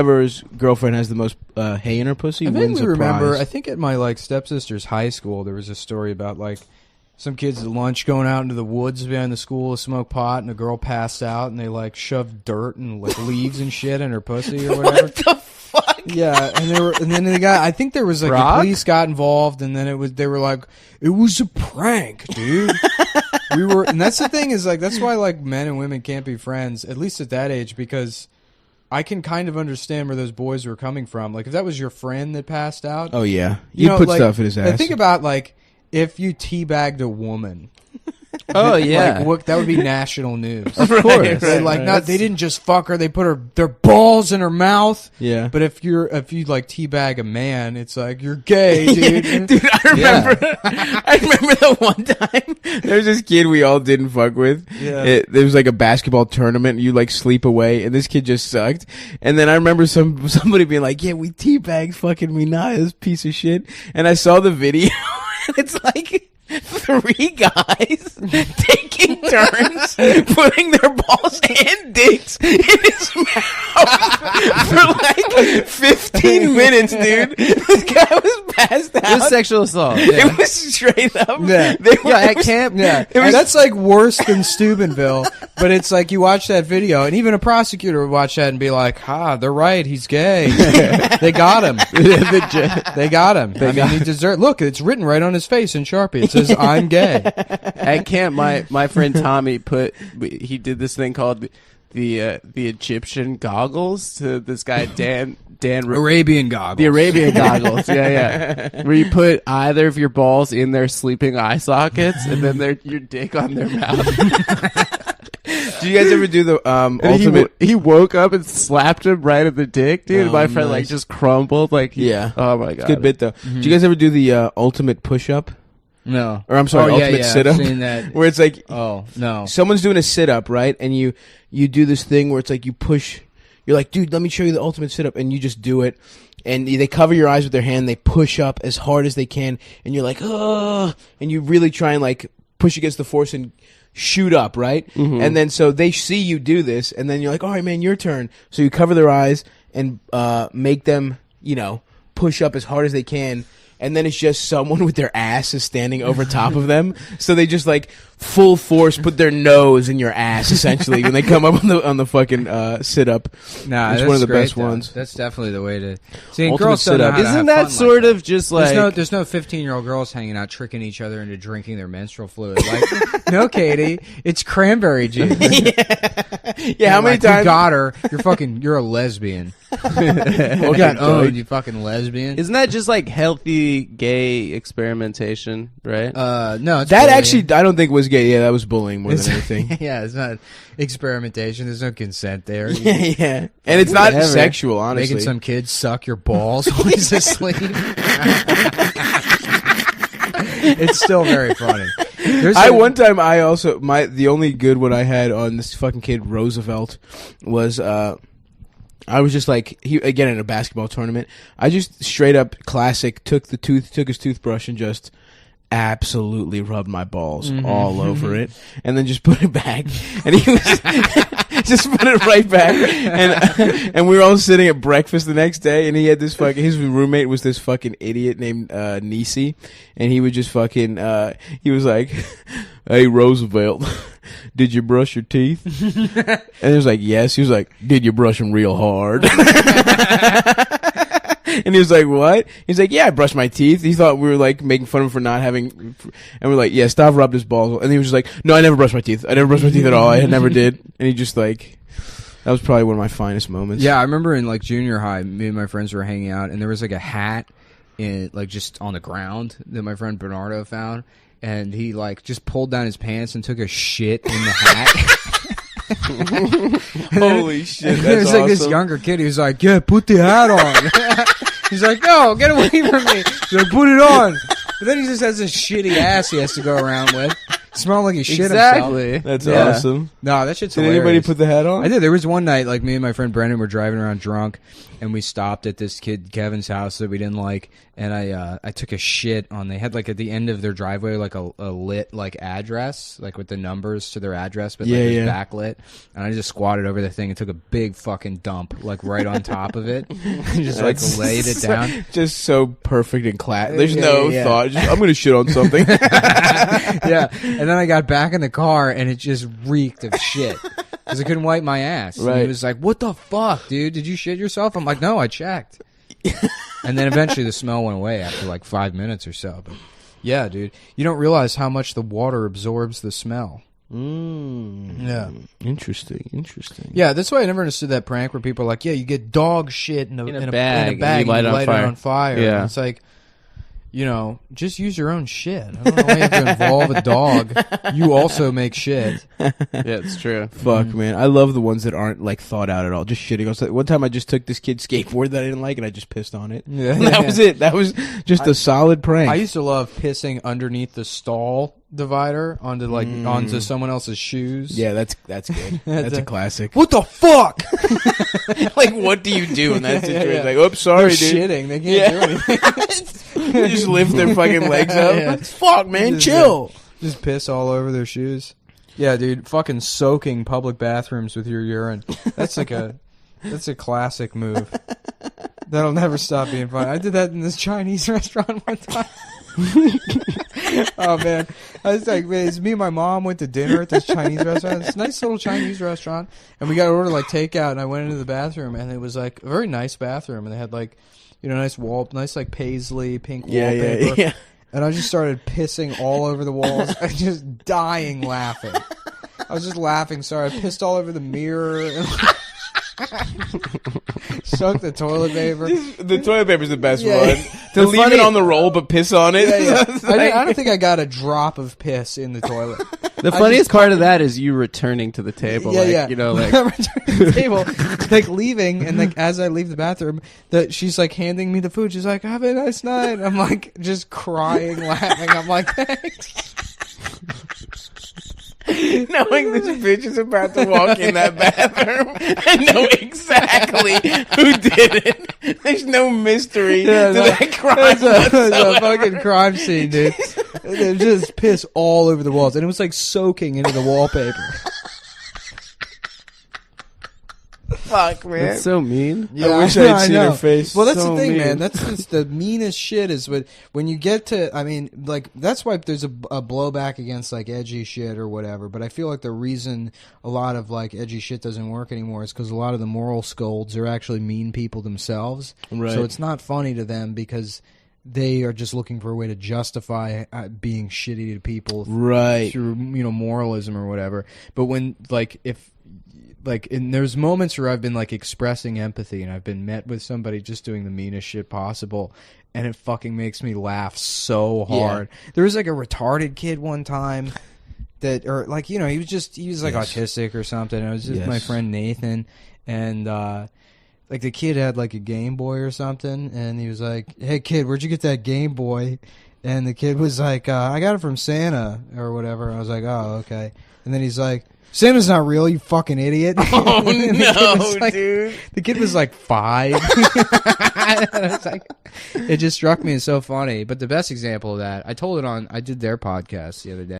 whoever's girlfriend has the most hay in her pussy wins a prize. I think at my like stepsister's high school, there was a story about like some kids at lunch going out into the woods behind the school to smoke pot, and a girl passed out, and they like shoved dirt and like leaves and shit in her pussy or whatever. What the fuck? Yeah, and then the guy, I think there was like the police got involved, and then they were like, it was a prank, dude. And that's the thing is like that's why like men and women can't be friends, at least at that age, because I can kind of understand where those boys were coming from. Like if that was your friend that passed out, oh yeah, you put stuff in his ass. I think about like if you teabagged a woman. Oh yeah, like, that would be national news. Of course, they didn't just fuck her; they put their balls in her mouth. Yeah, but if you like teabag a man, it's like you're gay, dude. Dude, I remember the one time there was this kid we all didn't fuck with. Yeah, there was like a basketball tournament. And you like sleep away, and this kid just sucked. And then I remember somebody being like, "Yeah, we teabagged fucking Minaj, this piece of shit." And I saw the video, and it's like 3 guys taking turns putting their balls and dicks in his mouth for like 15 minutes, dude. This guy was passed out. It was sexual assault. Yeah. It was straight up. Yeah, at camp. Yeah, that's like worse than Steubenville. But it's like you watch that video, and even a prosecutor would watch that and be like, they're right, he's gay. They got him. They got him. He deserved. Look, it's written right on his face in Sharpie. It says, I'm gay. At camp, my friend Tommy he did this thing called the Egyptian goggles to this guy Dan Arabian goggles. The Arabian goggles, yeah. Where you put either of your balls in their sleeping eye sockets and then your dick on their mouth. Do you guys ever do the ultimate? He woke up and slapped him right at the dick, dude. Oh, my friend like just crumbled, like yeah. Oh my god, it's a good bit though. Mm-hmm. Do you guys ever do the ultimate push-up? No. Or I'm sorry, ultimate sit-up. I've seen that. Where it's like, oh no, someone's doing a sit-up, right? And you do this thing where it's like you push. You're like, dude, let me show you the ultimate sit-up, and you just do it. And they cover your eyes with their hand. They push up as hard as they can, and you're like, oh, and you really try and like push against the force and shoot up, right? Mm-hmm. And then so they see you do this, and then you're like, all right, man, your turn. So you cover their eyes and make them, push up as hard as they can. And then it's just someone with their ass is standing over top of them. So they just like full force put their nose in your ass essentially when they come up on the fucking sit up. Nah, it's that's one of the great, best though. ones. That's definitely the way to see. Ultimate Girls don't know how to Isn't have that fun sort like of just like there's no 15-year-old girls hanging out tricking each other into drinking their menstrual fluid? Like, no, Katie, it's cranberry juice. Yeah, how many times you got her? You're a lesbian. You got owned, you fucking lesbian. Isn't that just like healthy gay experimentation, right? No, it's that bullying. actually I don't think was gay. Yeah, that was bullying more than anything. Yeah, it's not experimentation. There's no consent there. Yeah, and it's not sexual, honestly. Making some kid suck your balls while he's asleep. It's still very funny. One time the only good one I had on this fucking kid Roosevelt was I was just like again in a basketball tournament. I just straight up classic took his toothbrush and just absolutely rubbed my balls all over it, and then just put it back, and he was just put it right back, and we were all sitting at breakfast the next day, and he had this his roommate was this fucking idiot named Nisi, and he would just fucking he was like, "Hey Roosevelt, did you brush your teeth?" And he was like, "Yes." He was like, "Did you brush them real hard?" And he was like, "What?" He's like, "Yeah, I brushed my teeth." He thought we were like making fun of him for not having, and we're like, "Yeah, Stav rubbed his balls." And he was just like, "No, I never brushed my teeth. I never brushed my teeth at all. I never did." And he just like, that was probably one of my finest moments. Yeah, I remember in like junior high, me and my friends were hanging out, and there was like a hat in like just on the ground that my friend Bernardo found, and he like just pulled down his pants and took a shit in the hat. Holy shit! That's There's like this awesome. younger kid. He was like, "Yeah, put the hat on." He's like, "No, get away from me!" He's like, "Put it on." But then he just has this shitty ass he has to go around with. Smelled like he shit himself. Exactly. That's Yeah. awesome. No, that shit's Did hilarious. anybody put the hat on? I did. There was one night, like me and my friend Brendan were driving around drunk, and we stopped at this kid Kevin's house that we didn't like, and I took a shit on. They had like at the end of their driveway like a lit like address, like with the numbers to their address, but like it was backlit, and I just squatted over the thing and took a big fucking dump like right on top of it, and just like laid it down. Just so perfect and class. There's Yeah, no yeah. thought. Just, I'm gonna shit on something. Yeah, and then I got back in the car and it just reeked of shit because I couldn't wipe my ass. And Right. he was like, "What the fuck, dude? Did you shit yourself?" I'm like, "No, I checked." And then eventually the smell went away after like 5 minutes or so. But yeah, dude, you don't realize how much the water absorbs the smell. Yeah. Interesting. Yeah, that's why I never understood that prank where people are like, "Yeah, you get dog shit in a bag, and you light and it you on light it fire." on fire." Yeah. And it's like, you know, just use your own shit. I don't know why you have to involve a dog. You also make shit. Yeah, it's true. Fuck, man. I love the ones that aren't like thought out at all. Just shitting. One time I just took this kid's skateboard that I didn't like and I just pissed on it. Yeah, And that was it. That was just a solid prank. I used to love pissing underneath the stall divider onto someone else's shoes. Yeah, that's good. That's a classic. What the fuck? Like, what do you do in that situation? Yeah. Like, oops, sorry, They're dude. shitting. They can't do anything. They just lift their fucking legs up. Yeah. Fuck, man, Just, chill. Just piss all over their shoes. Yeah, dude, fucking soaking public bathrooms with your urine. That's a classic move. That'll never stop being fun. I did that in this Chinese restaurant one time. Oh man, I was like, man, it's me and my mom went to dinner at this Chinese restaurant. It's a nice little Chinese restaurant, and we got to order like takeout. And I went into the bathroom, and it was like a very nice bathroom, and they had like, you know, nice like paisley pink wallpaper. Yeah. And I just started pissing all over the walls. I just dying laughing. I was just laughing. Sorry, I pissed all over the mirror. And soaked the toilet paper. The toilet paper's the best Yeah. one. To leave it on the roll but piss on it. Yeah, yeah. It's I like- don't think I got a drop of piss in the toilet. The funniest part of that is you returning to the table. Yeah, like, yeah. You know, like I'm returning to the table, like leaving, and like as I leave the bathroom, that she's like handing me the food. She's like, "Have a nice night." I'm like just crying, laughing. I'm like, "Thanks." Knowing this bitch is about to walk in that bathroom and know exactly who did it. There's no mystery to that crime. It's a whatsoever. fucking crime scene, dude. There's just piss all over the walls, and it was like soaking into the wallpaper. Fuck, man. that's so mean. I wish I had seen her face. Well, that's So the thing, mean. man. That's just the meanest shit is when you get to, I mean, like, that's why there's a blowback against, like, edgy shit or whatever. But I feel like the reason a lot of, like, edgy shit doesn't work anymore is because a lot of the moral scolds are actually mean people themselves. Right. So it's not funny to them because they are just looking for a way to justify being shitty to people Right. through, you know, moralism or whatever. But when, like, and there's moments where I've been like expressing empathy and I've been met with somebody just doing the meanest shit possible, and it fucking makes me laugh so hard. There was like a retarded kid one time that, or like, you know, he was like autistic or something. It was just my friend Nathan, and like the kid had like a Game Boy or something, and he was like, "Hey kid, where'd you get that Game Boy?" And the kid was like, "I got it from Santa or whatever." I was like, "Oh, okay." And then he's like, "Santa's not real, you fucking idiot." Oh, And the kid was no, like- dude. The kid was like 5. And I was like, it just struck me as so funny. But the best example of that, I did their podcast the other day.